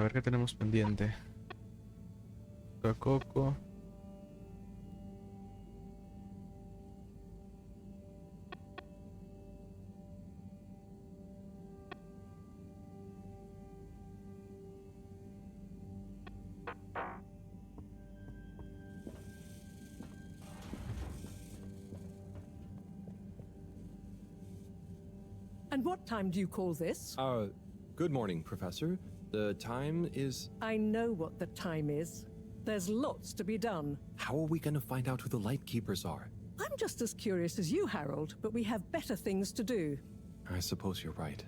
A ver qué tenemos pendiente. Coco. And what time do you call this? Good morning, Professor. The time is... I know what the time is. There's lots to be done. How are we gonna find out who the light keepers are? I'm just as curious as you, Harold, but we have better things to do. I suppose you're right.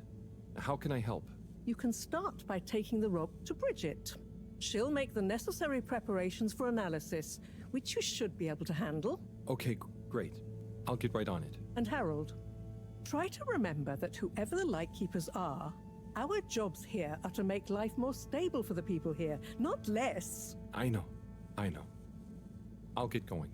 How can I help? You can start by taking the rock to Bridget. She'll make the necessary preparations for analysis, which you should be able to handle. Okay, great. I'll get right on it. And Harold, try to remember that whoever the Lightkeepers are, our jobs here are to make life more stable for the people here, not less. I know. I'll get going.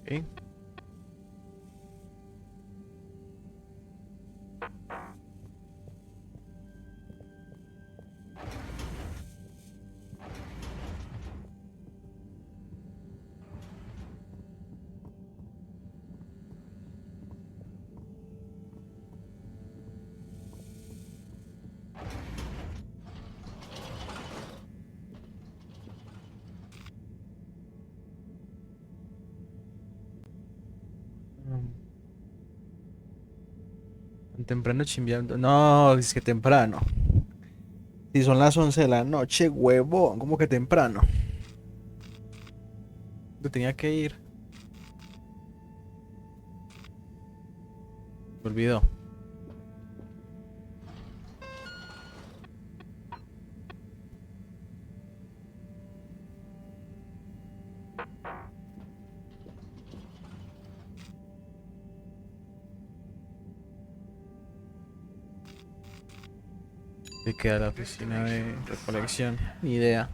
Okay. Tan temprano chimbeando. No, es que temprano. Si son las 11 de la noche, huevón. ¿Cómo que temprano? Yo tenía que ir. Me olvidó. ¿Qué queda la oficina de recolección? Ni idea.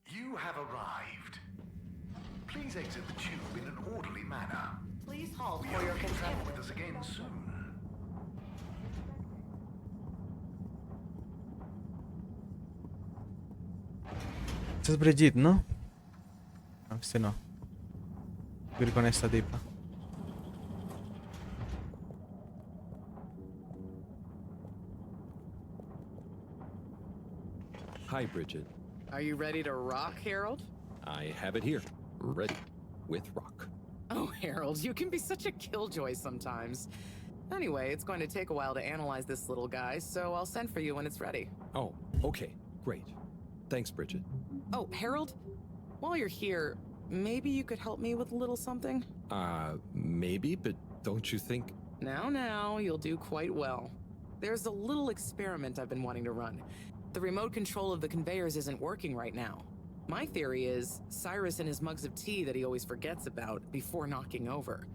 You have arrived. Please exit the tube in an orderly manner. Please halt We for your hope you travel consideration. with us again soon. Este es Brigitte, ¿no? No, este no. Voy a ir con esta tipa. Hi, Bridget. Are you ready to rock, Harold? I have it here. Ready. With rock. Oh, Harold, you can be such a killjoy sometimes. Anyway, it's going to take a while to analyze this little guy, so I'll send for you when it's ready. Oh, okay. Great. Thanks, Bridget. Oh, Harold, while you're here, maybe you could help me with a little something? Maybe, but don't you think... Now, you'll do quite well. There's a little experiment I've been wanting to run. The remote control of the conveyors isn't working right now. My theory is Cyrus and his mugs of tea that he always forgets about before knocking over.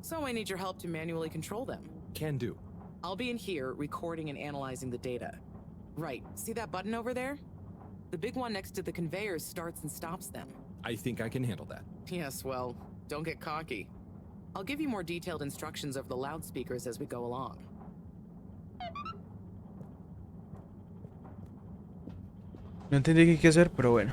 So I need your help to manually control them. Can do. I'll be in here recording and analyzing the data. Right, see that button over there? The big one next to the conveyors starts and stops them. I think I can handle that. Yes, well, don't get cocky. I'll give you more detailed instructions over the loudspeakers as we go along. No entendí qué hacer, pero bueno.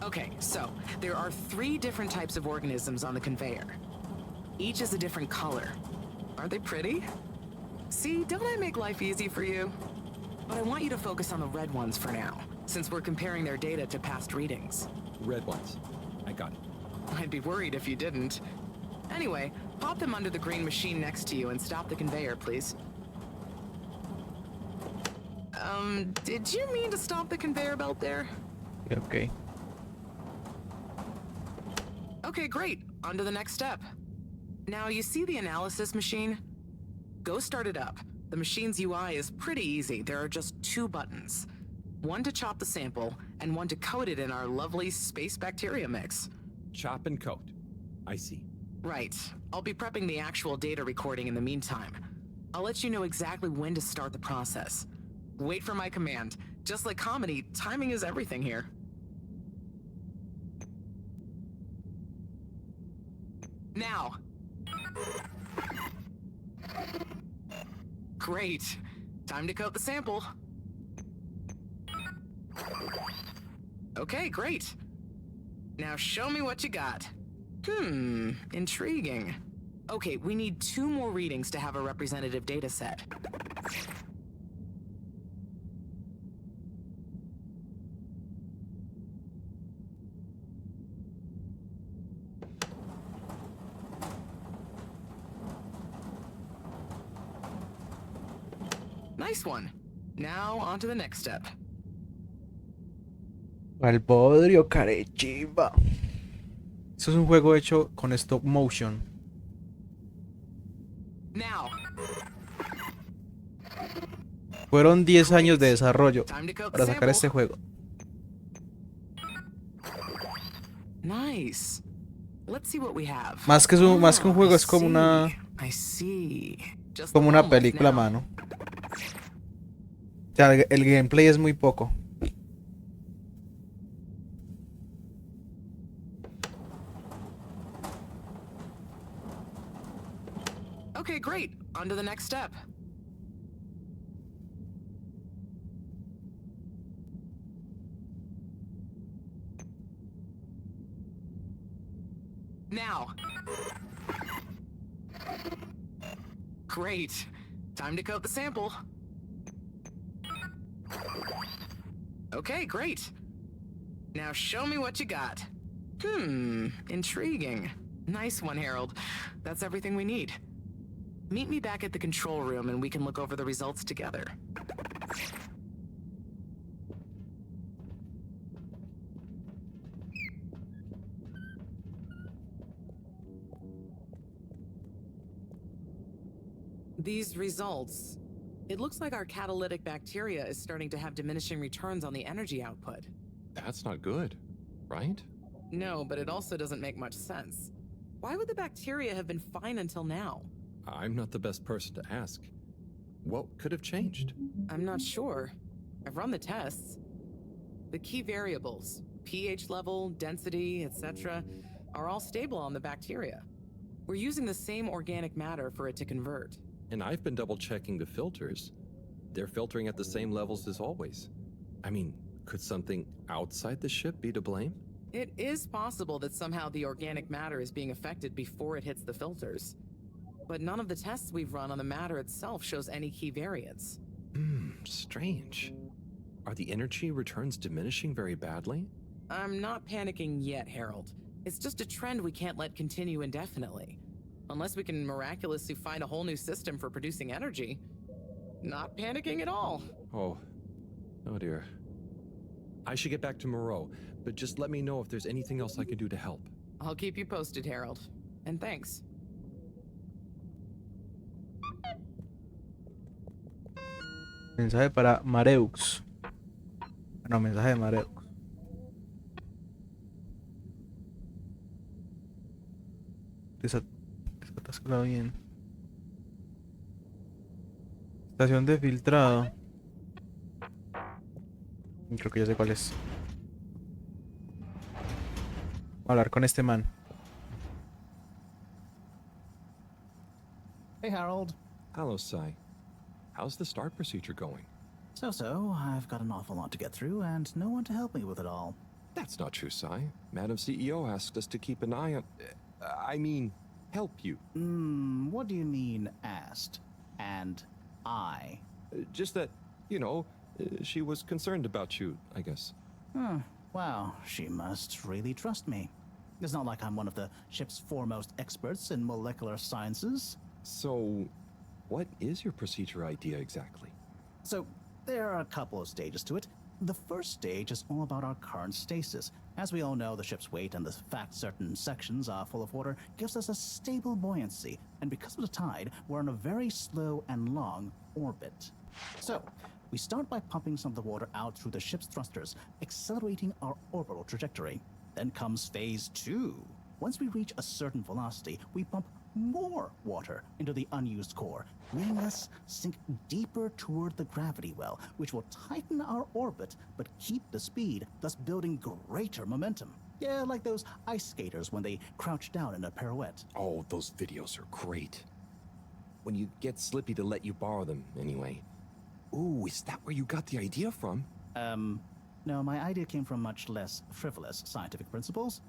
Okay, so there are 3 different types of organisms on the conveyor. Each is a different color. Aren't they pretty? See, don't I make life easy for you? But I want you to focus on the red ones for now, since we're comparing their data to past readings. Red ones. I got it. I'd be worried if you didn't. Anyway, pop them under the green machine next to you and stop the conveyor, please. Did you mean to stop the conveyor belt there? Okay. Okay, great. On to the next step. Now, you see the analysis machine? Go start it up. The machine's UI is pretty easy. There are just 2 buttons. One to chop the sample, and one to coat it in our lovely space bacteria mix. Chop and coat. I see. Right. I'll be prepping the actual data recording in the meantime. I'll let you know exactly when to start the process. Wait for my command. Just like comedy, timing is everything here. Now. Great. Time to coat the sample. Okay, great. Now show me what you got. Intriguing. Okay, we need 2 more readings to have a representative data set. Nice one. Now on to the next step. Al bodrio, carechimba. Esto es un juego hecho con stop motion. Now. Fueron 10 años de desarrollo Time to coat the para sacar sample. este juego. Nice. Let's see what we have. Más que un juego, es como una I see. Just como una almost película, now. mano. O sea, el gameplay es muy poco. Okay, great. On to the next step. Now. Great. Time to coat the sample. Okay, great. Now show me what you got. Intriguing. Nice one, Harold. That's everything we need. Meet me back at the control room and we can look over the results together. These results. It looks like our catalytic bacteria is starting to have diminishing returns on the energy output. That's not good, right? No, but it also doesn't make much sense. Why would the bacteria have been fine until now? I'm not the best person to ask. What could have changed? I'm not sure. I've run the tests. The key variables, pH level, density, etc., are all stable on the bacteria. We're using the same organic matter for it to convert. And I've been double checking the filters. They're filtering at the same levels as always. I mean, could something outside the ship be to blame? It is possible that somehow the organic matter is being affected before it hits the filters. But none of the tests we've run on the matter itself shows any key variants. Strange. Are the energy returns diminishing very badly? I'm not panicking yet, Harold. It's just a trend we can't let continue indefinitely. Unless we can miraculously find a whole new system for producing energy. Not panicking at all. Oh dear. I should get back to Moreau, but just let me know if there's anything else I can do to help. I'll keep you posted, Harold. And thanks. Mensaje para Mareux. No, mensaje de Mareux. Desatascado bien. Estación de filtrado. Creo que ya sé cuál es. Voy a hablar con este man. Hey, Harold. Hello, Sai. How's the start procedure going? So, I've got an awful lot to get through and no one to help me with it all. That's not true, Sai. Madam CEO asked us to keep an eye on... I mean, help you. What do you mean, asked? And I? Just that, she was concerned about you, I guess. Wow, she must really trust me. It's not like I'm one of the ship's foremost experts in molecular sciences. So, what is your procedure idea exactly? So, there are a couple of stages to it. The first stage is all about our current stasis. As we all know, the ship's weight and the fact certain sections are full of water gives us a stable buoyancy, and because of the tide, we're on a very slow and long orbit. So, we start by pumping some of the water out through the ship's thrusters, accelerating our orbital trajectory. Then comes phase 2. Once we reach a certain velocity, we pump more water into the unused core, letting us sink deeper toward the gravity well, which will tighten our orbit but keep the speed, thus building greater momentum. Yeah, like those ice skaters when they crouch down in a pirouette. Oh, those videos are great. When you get Slippy to let you borrow them, anyway. Ooh, is that where you got the idea from? No, my idea came from much less frivolous scientific principles.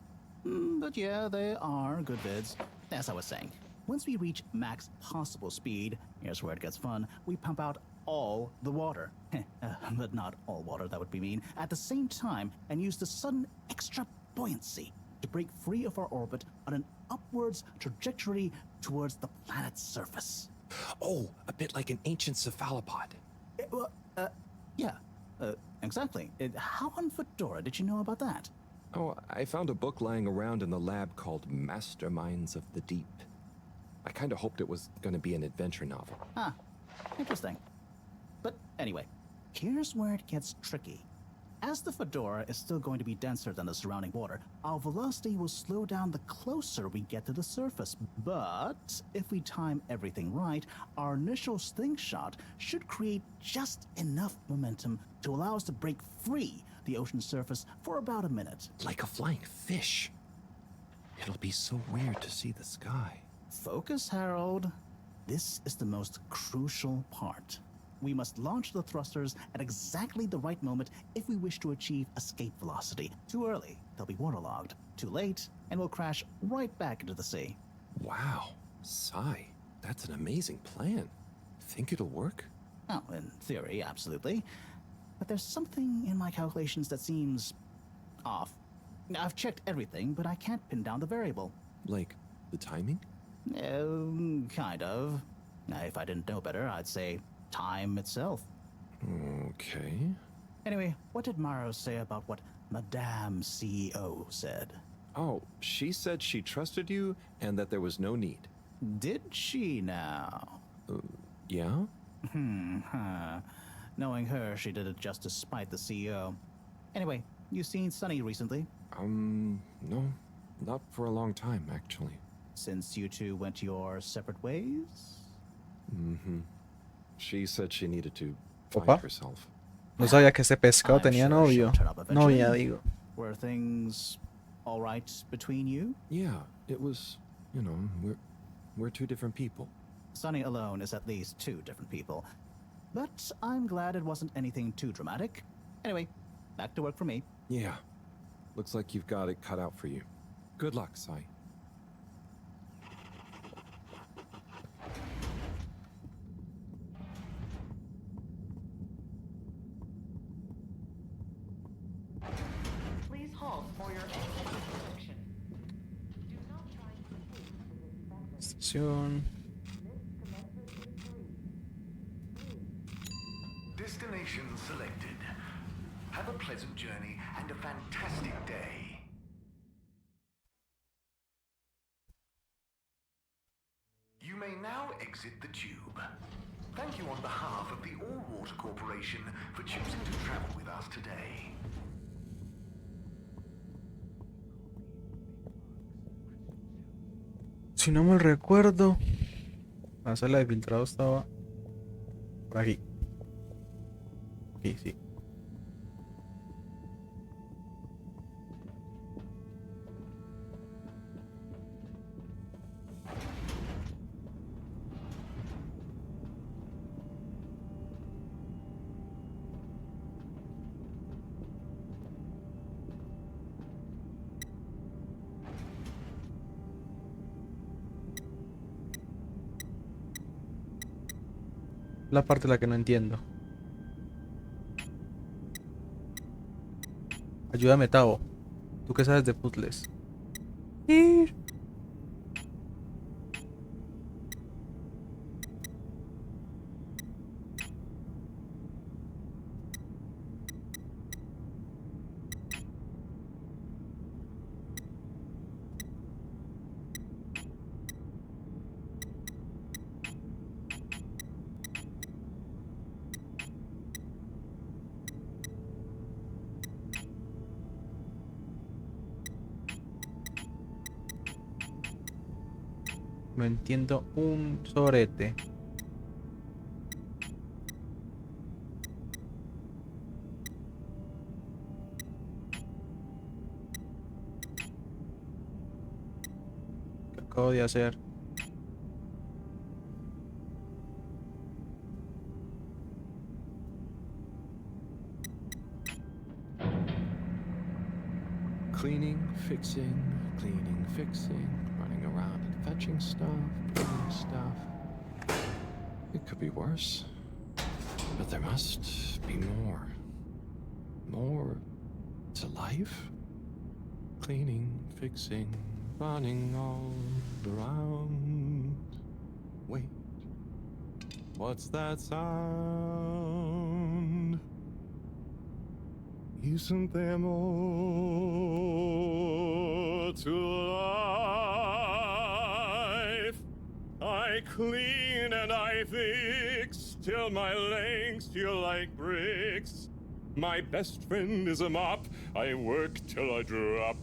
But yeah, they are good vids. As I was saying, once we reach max possible speed, here's where it gets fun, we pump out all the water. But not all water, that would be mean. At the same time, and use the sudden extra buoyancy to break free of our orbit on an upwards trajectory towards the planet's surface. Oh, a bit like an ancient cephalopod. Yeah, exactly. How on Fedora did you know about that? Oh, I found a book lying around in the lab called Masterminds of the Deep. I kind of hoped it was going to be an adventure novel. Ah, interesting. But anyway, here's where it gets tricky. As the Fedora is still going to be denser than the surrounding water, our velocity will slow down the closer we get to the surface. But if we time everything right, our initial slingshot should create just enough momentum to allow us to break free the ocean surface for about a minute. Like a flying fish. It'll be so weird to see the sky. Focus, Harold. This is the most crucial part. We must launch the thrusters at exactly the right moment if we wish to achieve escape velocity. Too early, they'll be waterlogged. Too late, and we'll crash right back into the sea. Wow, Sai, that's an amazing plan. Think it'll work? Oh, in theory, absolutely. But there's something in my calculations that seems off. I've checked everything, but I can't pin down the variable. Like, the timing? Kind of. If I didn't know better, I'd say time itself. Okay. Anyway, what did Maro say about what Madame CEO said? Oh, she said she trusted you and that there was no need. Did she now? Yeah? Knowing her, she did it just to spite the CEO. Anyway, you seen Sunny recently? No. Not for a long time, actually. Since you two went your separate ways? Mm-hmm. She said she needed to find Opa. herself. No sabía que ese pescado I'm tenía sure novio. she'll turn up eventually. Novia, digo. Were things all right between you? Yeah, it was, we're two different people. Sunny alone is at least two different people. But I'm glad it wasn't anything too dramatic. Anyway, back to work for me. Yeah. Looks like you've got it cut out for you. Good luck, Sai. Please halt for your exit inspection. Do not try to escape with this Estación. Destination selected. Have a pleasant journey and a fantastic day. You may now exit the tube. Thank you on behalf of the All Water Corporation for choosing to travel with us today. Si no me recuerdo, la sala de filtrado estaba por aquí. Aquí, sí. La parte la que no entiendo. Ayúdame, Tavo. ¿Tú qué sabes de puzzles? No entiendo un sorete. ¿Qué acabo de hacer? Cleaning, fixing, running around and fetching stuff, doing stuff. It could be worse. But there must be more. More to life? Cleaning, fixing, running all around. Wait. What's that sound? Isn't there more to life? I clean and I fix till my legs feel like bricks. My best friend is a mop. I work till I drop.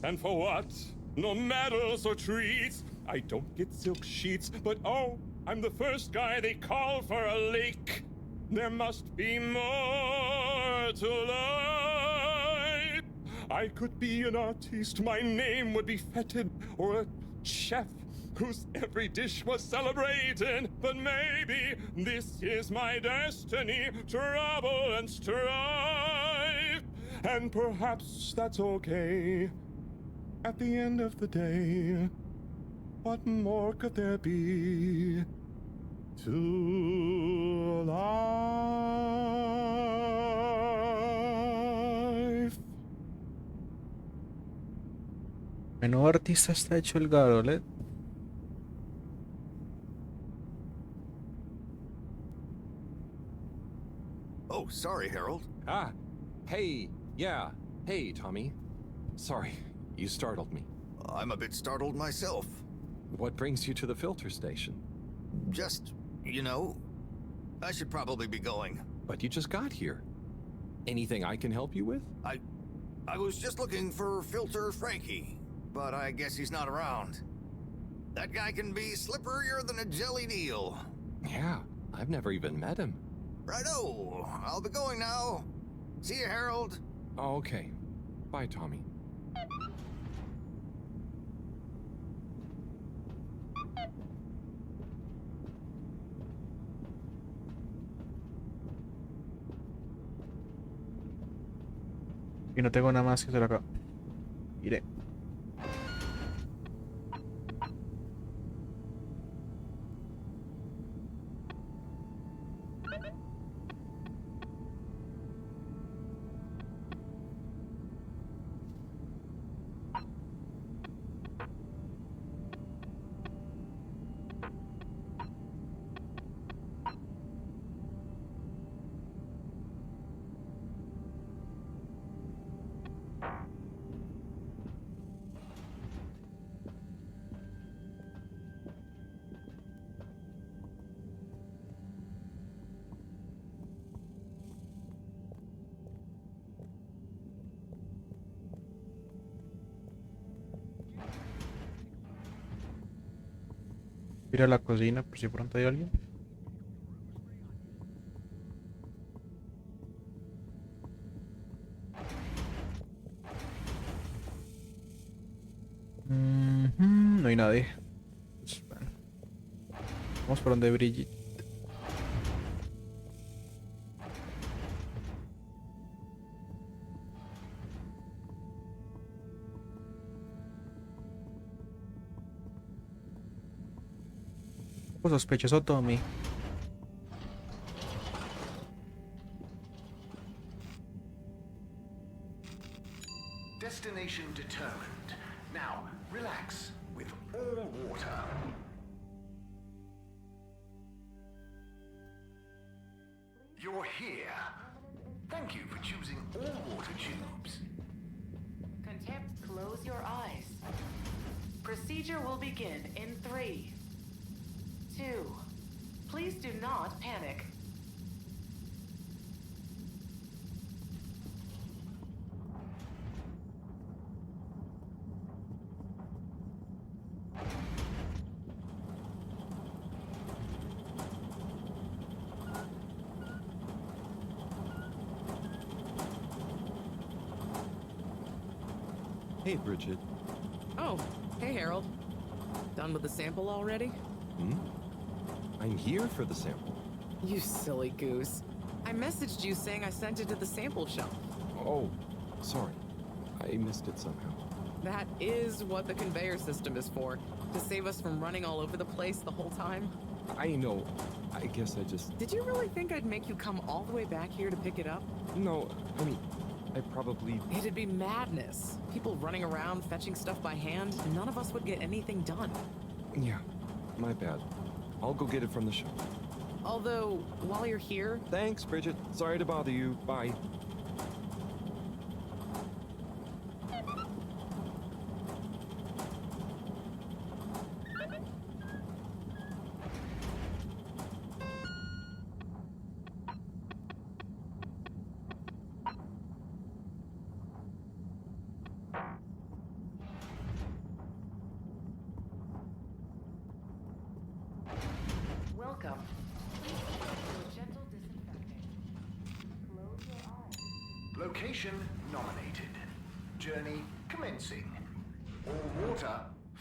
And for what? No medals or treats. I don't get silk sheets, but oh, I'm the first guy they call for a leak. There must be more to life. I could be an artiste, my name would be feted, or a chef whose every dish was celebrated. But maybe this is my destiny, trouble and strife. And perhaps that's okay. At the end of the day, what more could there be to life? Menudo artista está hecho el Garolet. Oh, sorry, Harold. Ah, hey, yeah, hey, Tommy. Sorry, you startled me. I'm a bit startled myself. What brings you to the filter station? Just, you know, I should probably be going. But you just got here. Anything I can help you with? I was just looking for Filter Frankie, but I guess he's not around. That guy can be slipperier than a jellied eel. Yeah, I've never even met him. Righto, I'll be going now. See you, Harold. Oh, okay. Bye, Tommy. Y no tengo nada más que hacer acá. Iré. Ir a la cocina por si pronto hay alguien. No hay nadie. Pues, bueno. Vamos por donde Brigitte. Sospechoso Tommy. Destination determined. Now, relax with all water. You're here. Thank you for choosing all water tubes. Contempt, close your eyes. Procedure will begin in 3, 2. Please do not panic. Hey, Bridget. Oh, hey, Harold. Done with the sample already? Hmm? I'm here for the sample. You silly goose. I messaged you saying I sent it to the sample shop. Oh, sorry. I missed it somehow. That is what the conveyor system is for. To save us from running all over the place the whole time. I know. I guess I just... Did you really think I'd make you come all the way back here to pick it up? No, I mean, I probably... It'd be madness. People running around fetching stuff by hand, and none of us would get anything done. Yeah, my bad. I'll go get it from the shop. Although, while you're here... Thanks, Bridget. Sorry to bother you. Bye. Welcome. Please do a gentle disinfecting. Close your eyes. Location nominated. Journey commencing. All water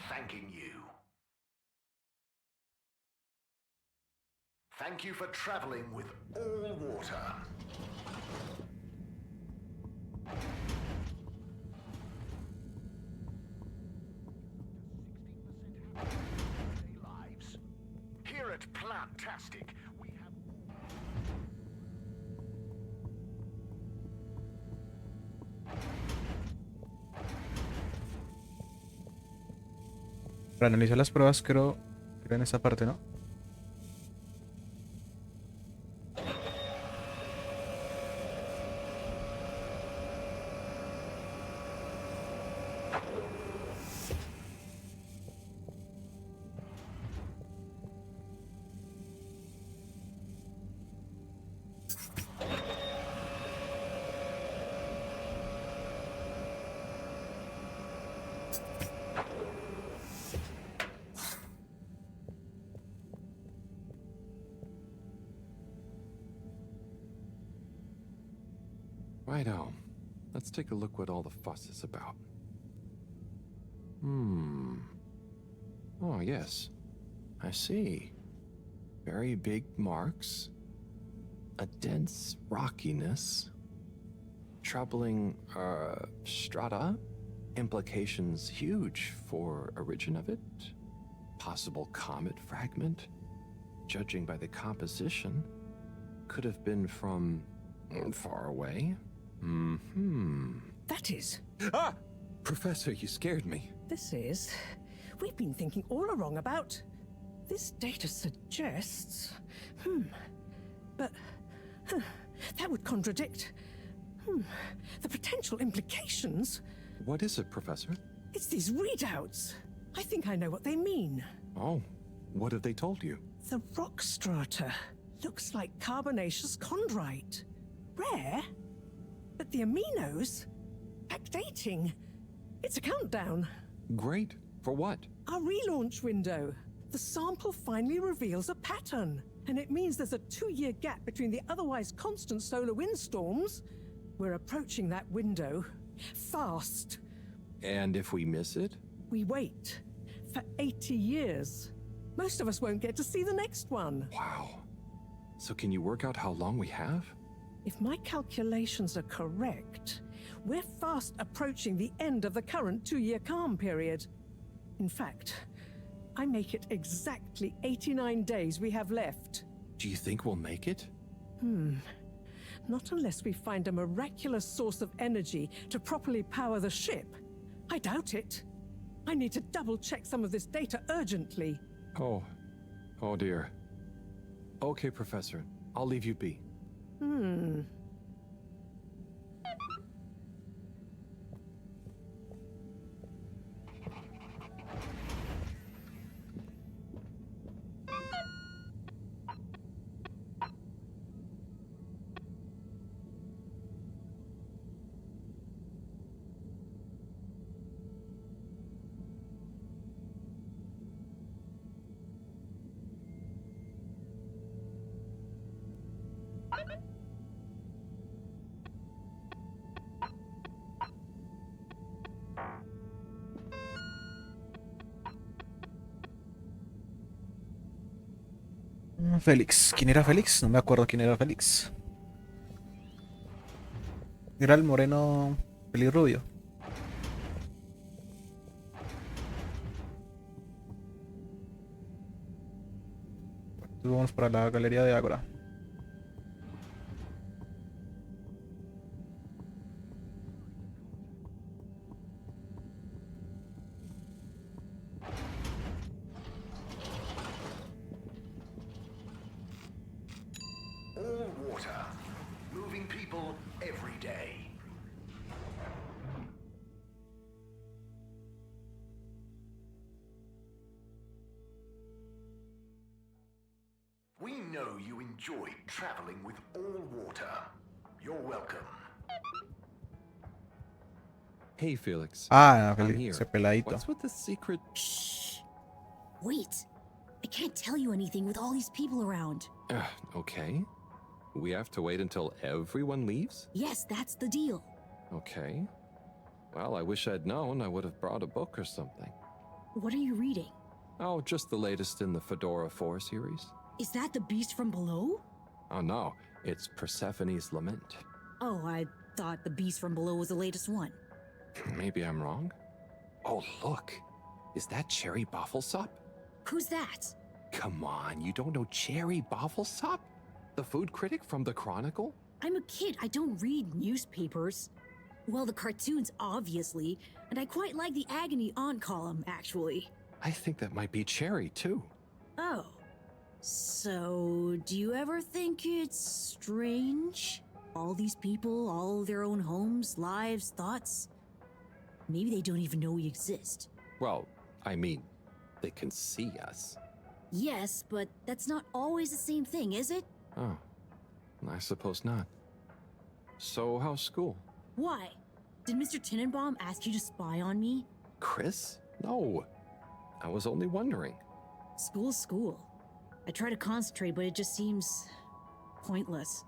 thanking you. Thank you for traveling with all water. Lives. Here at Plantastic, we have... Para analizar las pruebas, creo en esa parte, ¿no? Righto. Let's take a look what all the fuss is about. Oh, yes. I see. Very big marks. A dense rockiness. Troubling, strata. Implications huge for origin of it. Possible comet fragment. Judging by the composition, could have been from far away. That is. Ah! Professor, you scared me. This is. We've been thinking all along about. This data suggests. But. That would contradict. The potential implications. What is it, Professor? It's these readouts. I think I know what they mean. Oh, what have they told you? The rock strata looks like carbonaceous chondrite. Rare, but the aminos backdating. It's a countdown. Great. For what? Our relaunch window. The sample finally reveals a pattern, and it means there's a 2-year gap between the otherwise constant solar windstorms. We're approaching that window fast. And if we miss it? We wait for 80 years. Most of us won't get to see the next one. Wow. So can you work out how long we have? If my calculations are correct, we're fast approaching the end of the current 2-year calm period. In fact, I make it exactly 89 days we have left. Do you think we'll make it? Not unless we find a miraculous source of energy to properly power the ship. I doubt it. I need to double-check some of this data urgently. Oh dear. Okay, Professor. I'll leave you be. Félix. ¿Quién era Félix? No me acuerdo quién era Félix. Era el moreno pelirrubio. Entonces vamos para la galería de Ágora. All water. Moving people every day. We know you enjoyed traveling with all water. You're welcome. Hey, Felix. Ah, I'm Félix, here. ese peladito. What's with the secret? Shh. Wait. I can't tell you anything with all these people around. Okay. We have to wait until everyone leaves? Yes, that's the deal. Okay. Well, I wish I'd known. I would have brought a book or something. What are you reading? Oh, just the latest in the Fedora 4 series. Is that the beast from below? Oh no, it's Persephone's Lament. Oh, I thought the beast from below was the latest one. Maybe I'm wrong. Oh, look. Is that Cherry Bofflesop? Who's that? Come on, you don't know Cherry Bofflesop? The food critic from the Chronicle? I'm a kid. I don't read newspapers. Well, the cartoons, obviously. And I quite like the Agony On column, actually. I think that might be Cherry, too. Oh. So, do you ever think it's strange? All these people, all their own homes, lives, thoughts? Maybe they don't even know we exist. Well, I mean, they can see us. Yes, but that's not always the same thing, is it? Oh, I suppose not. So, how's school? Why? Did Mr. Tenenbaum ask you to spy on me? Chris? No. I was only wondering. School's school. I try to concentrate, but it just seems pointless.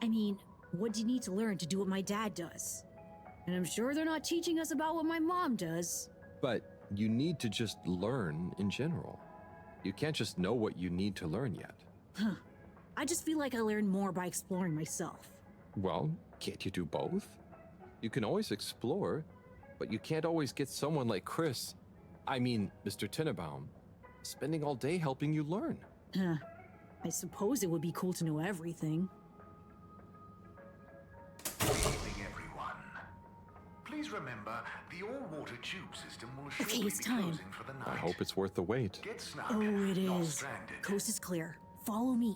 I mean, what do you need to learn to do what my dad does? And I'm sure they're not teaching us about what my mom does. But you need to just learn in general. You can't just know what you need to learn yet. Huh. I just feel like I learn more by exploring myself. Well, can't you do both? You can always explore, but you can't always get someone like Chris, Mr. Tenenbaum, spending all day helping you learn. Huh. I suppose it would be cool to know everything. Good evening, everyone. Please remember, the all-water tube system will Okay, shortly it's be time. closing for the night. I hope it's worth the wait. Get snug, Oh, it not is. stranded. Coast is clear. Follow me.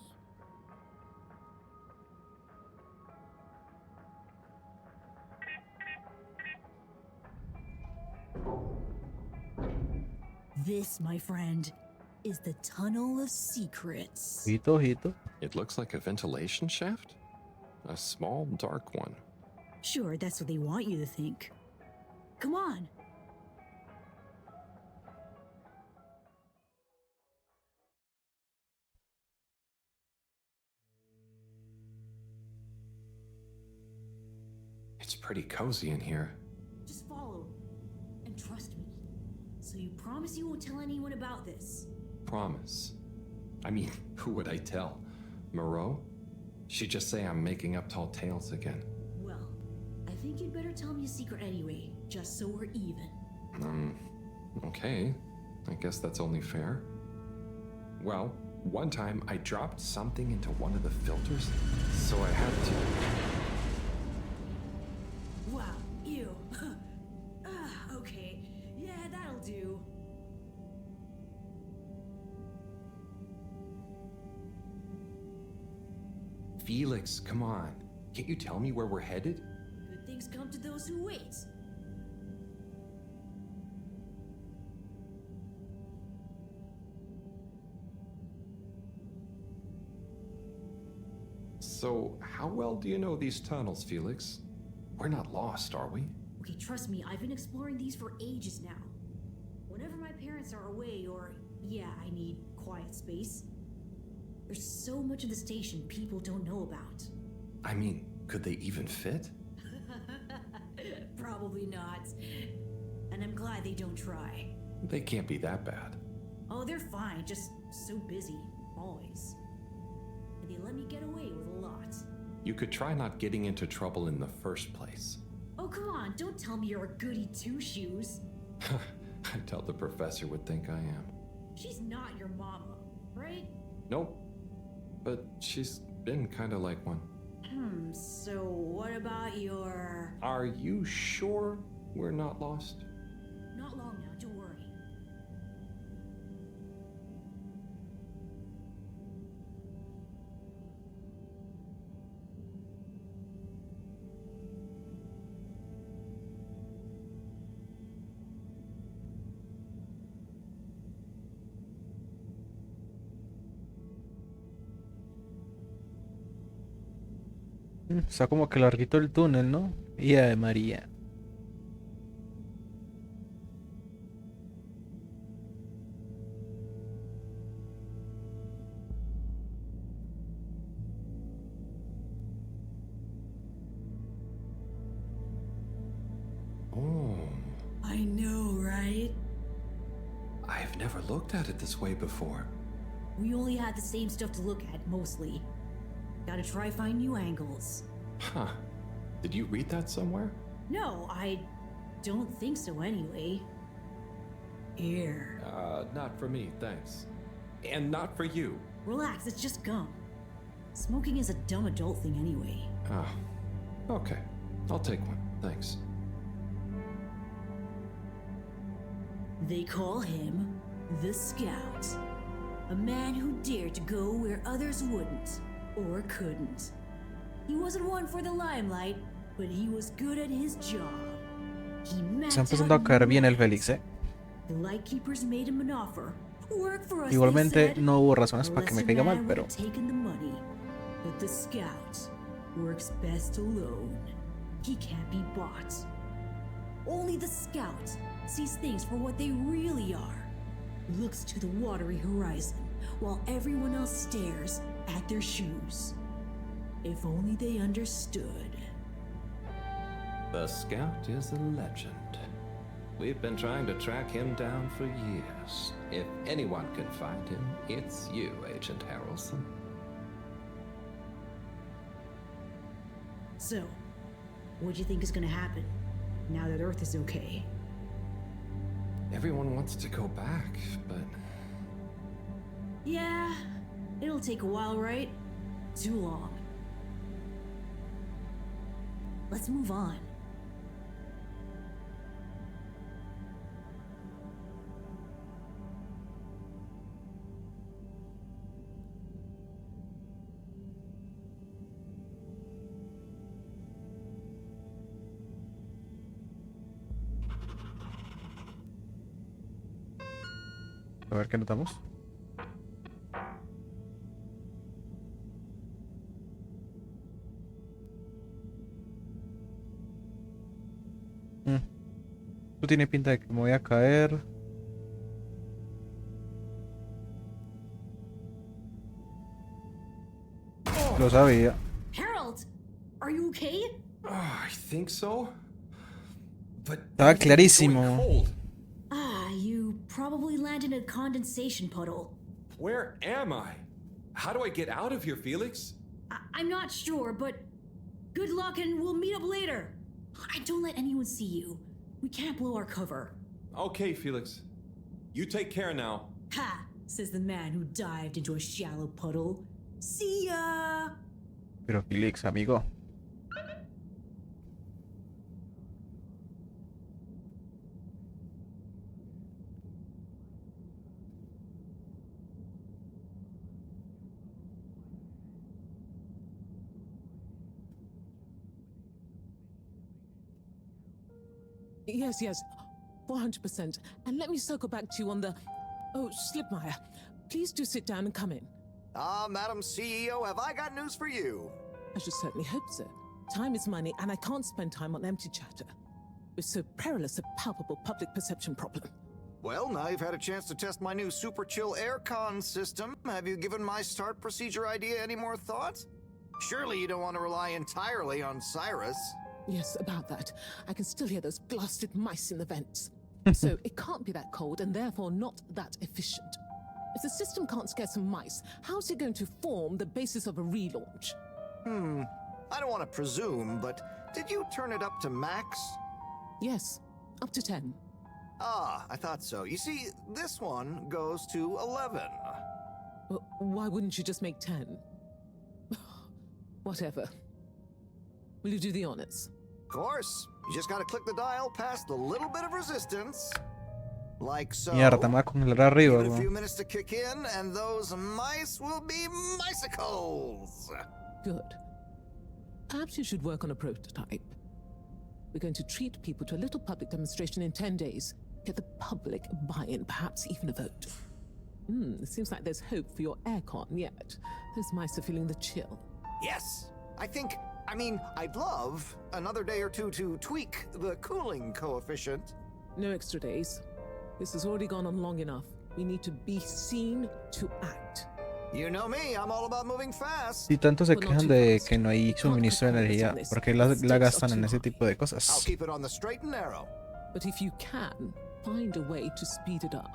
This, my friend, is the Tunnel of Secrets. Ojito, ojito. It looks like a ventilation shaft? A small, dark one. Sure, that's what they want you to think. Come on. It's pretty cozy in here. Just follow. And trust me. So you promise you won't tell anyone about this? Promise. Who would I tell? Moreau? She'd just say I'm making up tall tales again. Well, I think you'd better tell me a secret anyway, just so we're even. Okay. I guess that's only fair. Well, one time I dropped something into one of the filters, so I had to... Wow, ew. Okay, yeah, that'll do. Felix, come on. Can't you tell me where we're headed? Good things come to those who wait. So, how well do you know these tunnels, Felix? We're not lost, are we? Okay, trust me, I've been exploring these for ages now. Whenever my parents are away or, yeah, I need quiet space, there's so much of the station people don't know about. Could they even fit? Probably not. And I'm glad they don't try. They can't be that bad. Oh, they're fine, just so busy, always. they let me get away with a lot. You could try not getting into trouble in the first place. Oh, come on, don't tell me you're a goody two-shoes. I doubt the professor would think I am. She's not your mama, right? Nope. But she's been kind of like one. So what about your... Are you sure we're not lost? Not long now, don't worry. Está como que larguito el túnel, ¿no? Y de María. Oh, I know, right? I've never looked at it this way before. We only had the same stuff to look at, mostly. Gotta try find new angles. Huh. Did you read that somewhere? No, I don't think so anyway. Here. Not for me, thanks. And not for you. Relax, it's just gum. Smoking is a dumb adult thing anyway. Ah, okay. I'll take one, thanks. They call him the Scout. A man who dared to go where others wouldn't. Or couldn't. He wasn't one for the limelight, but he was good at his job. He mapped Está empezando a caer bien el Félix, ¿eh? The lightkeepers made him an offer. Work for us, Igualmente they said. no hubo razones para que me The caiga mal, lesser man pero would've taken the money, but the Scout works best alone. He can't be bought. Only the Scout sees things for what they really are. Looks to the watery horizon, while everyone else stares at their shoes. If only they understood. The Scout is a legend. We've been trying to track him down for years. If anyone can find him, it's you, Agent Harrelson. So, what do you think is gonna happen now that Earth is okay? Everyone wants to go back, but Yeah, it'll take a while, right? Too long. Let's move on. a ver qué notamos. Esto tiene pinta de que me voy a caer. Lo sabía. Harold, are you okay? I think so. But Estaba everything's going clarísimo. cold. You probably landed in a condensation puddle. Where am I? How do I get out of here, Felix? I'm not sure, but good luck and we'll meet up later. Don't let anyone see you. We can't blow our cover. Okay, Felix. You take care now. Ha! Says the man who dived into a shallow puddle. See ya! Pero Félix, amigo. Yes, 400%. And let me circle back to you on the... Oh, Slipmeyer, please do sit down and come in. Madam CEO, have I got news for you? I should certainly hope so. Time is money, and I can't spend time on empty chatter. With so perilous a palpable public perception problem. Well, now you've had a chance to test my new super chill aircon system. Have you given my start procedure idea any more thought? Surely you don't want to rely entirely on Cyrus. Yes, about that. I can still hear those blasted mice in the vents. So it can't be that cold and therefore not that efficient. If the system can't scare some mice, how's it going to form the basis of a relaunch? I don't want to presume, but did you turn it up to max? Yes, up to 10. Ah, I thought so. You see, this one goes to 11. Well, why wouldn't you just make 10? Whatever. Will you do the honors? Of course. You just gotta click the dial past the little bit of resistance. Like so. Mierda, me va a congelar arriba, Give it a few weón. minutes to kick in, and those mice will be micicles. Good. Perhaps you should work on a prototype. We're going to treat people to a little public demonstration in 10 days. Get the public buy-in, perhaps even a vote. It seems like there's hope for your aircon yet. Those mice are feeling the chill. Yes. I'd love another day or two to tweak the cooling coefficient. No extra days. This has already gone on long enough. We need to be seen to act. You know me, I'm all about moving fast. Si tanto se Well, not quejan too de fast. que no hay suministro de energía, ¿por qué la gastan en ese tipo de I'll cosas? keep it on the straight and narrow. But if you can, find a way to speed it up.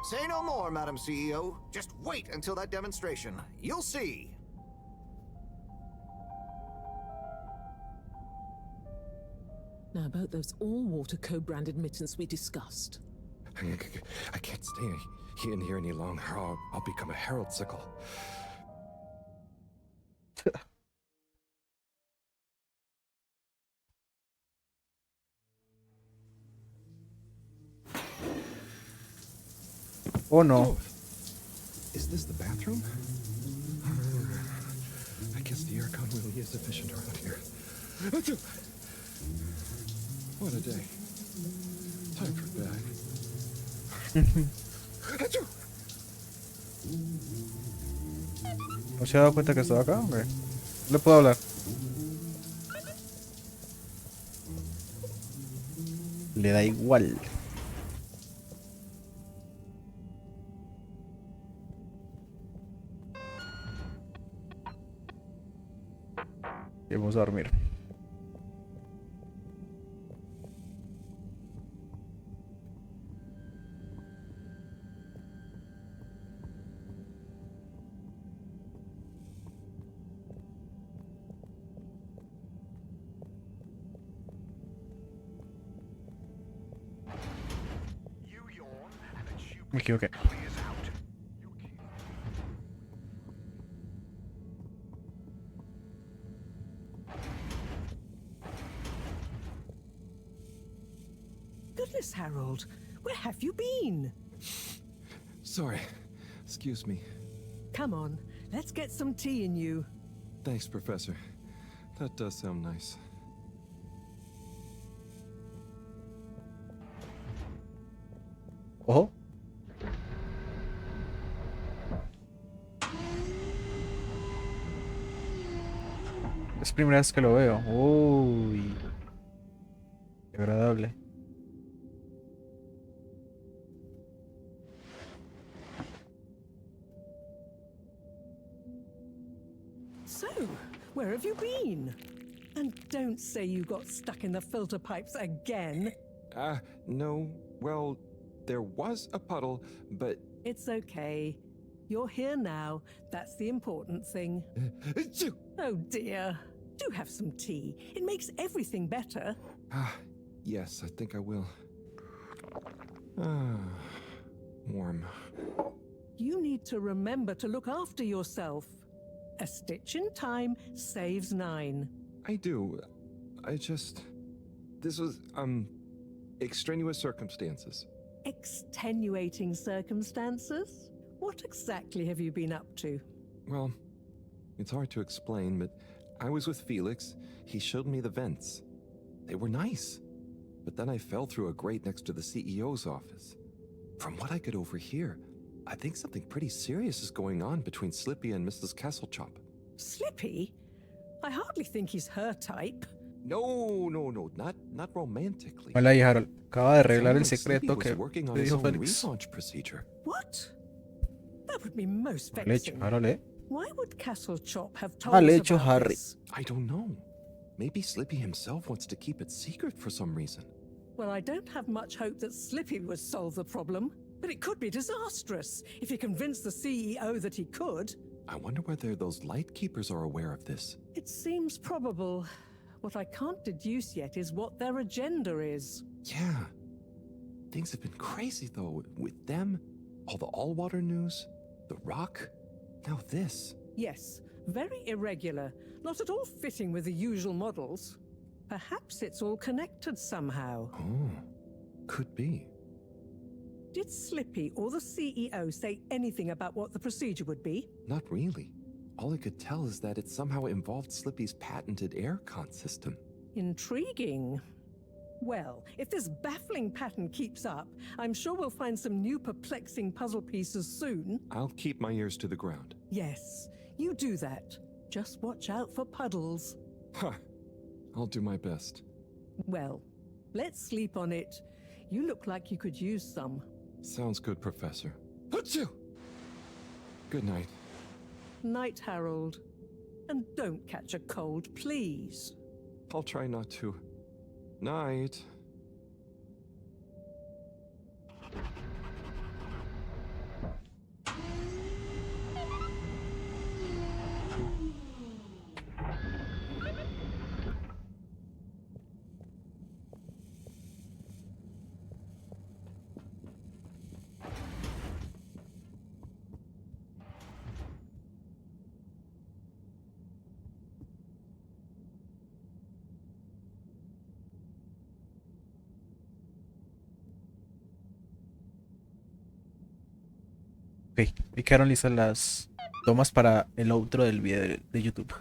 Say no more, Madam CEO. Just wait until that demonstration. You'll see. Now about those all-water co-branded mittens we discussed. I can't stay in here any longer. I'll become a herald sickle. Oh no. Is this the bathroom? I guess the aircon really is efficient around here. Achoo! What a day. Time for bed. Achoo! ¿No se ha dado cuenta que estaba acá, hombre? No le puedo hablar. Le da igual. Y vamos a dormir. Me equivoqué. Goodness, Harold, where have you been? Sorry. Excuse me. Come on, let's get some tea in you. Thanks, Professor. That does sound nice. Ojo. Es primera vez que lo veo. Uy. Qué agradable. So, where have you been? And don't say you got stuck in the filter pipes again. No. Well, there was a puddle, but... It's okay. You're here now. That's the important thing. Achoo! Oh dear. Do have some tea. It makes everything better. Yes, I think I will. Warm. You need to remember to look after yourself. A stitch in time saves 9. I do. This was, extraneous circumstances. Extenuating circumstances? What exactly have you been up to? Well, it's hard to explain, but I was with Felix. He showed me the vents. They were nice. But then I fell through a grate next to the CEO's office. From what I could overhear, I think something pretty serious is going on between Slippy and Mrs. Kesselchop. Slippy? I hardly think he's her type. No, not romantically. Hola, y Harold. Acaba de arreglar el Sounded like Slippy secreto was que working on te his dijo own Félix. relaunch procedure. What? That would be most Mal hecho, vexing. Harold, ¿eh? Why would Castlechop have told Mal us hecho, about Harry. this? I don't know. Maybe Slippy himself wants to keep it secret for some reason. Well, I don't have much hope that Slippy would solve the problem. But it could be disastrous if he convinced the CEO that he could. I wonder whether those light keepers are aware of this. It seems probable. What I can't deduce yet is what their agenda is. Yeah. Things have been crazy, though, with them, all the all-water news, the rock, now this. Yes, very irregular, not at all fitting with the usual models. Perhaps it's all connected somehow. Oh, could be. Did Slippy or the CEO say anything about what the procedure would be? Not really. All I could tell is that it somehow involved Slippy's patented aircon system. Intriguing. Well, if this baffling pattern keeps up, I'm sure we'll find some new perplexing puzzle pieces soon. I'll keep my ears to the ground. Yes, you do that. Just watch out for puddles. Huh. I'll do my best. Well, let's sleep on it. You look like you could use some. Sounds good, Professor. Achoo! Good night. Night, Harold. And don't catch a cold, please. I'll try not to. Night. Ok, me quedaron listas las tomas para el outro del video de YouTube.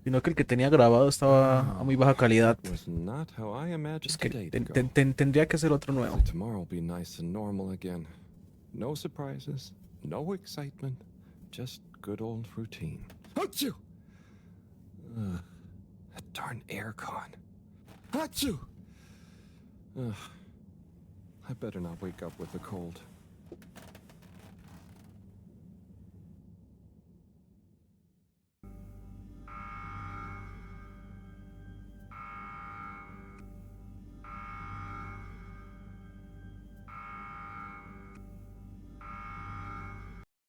Sino que el que tenía grabado estaba a muy baja calidad. Was not how I imagined Es que today to go. tendría que ser otro nuevo. Tomorrow will be nice and normal again. No surprises, no excitement, just good old routine. Achoo! That darn aircon. Achoo! I better not wake up with a cold.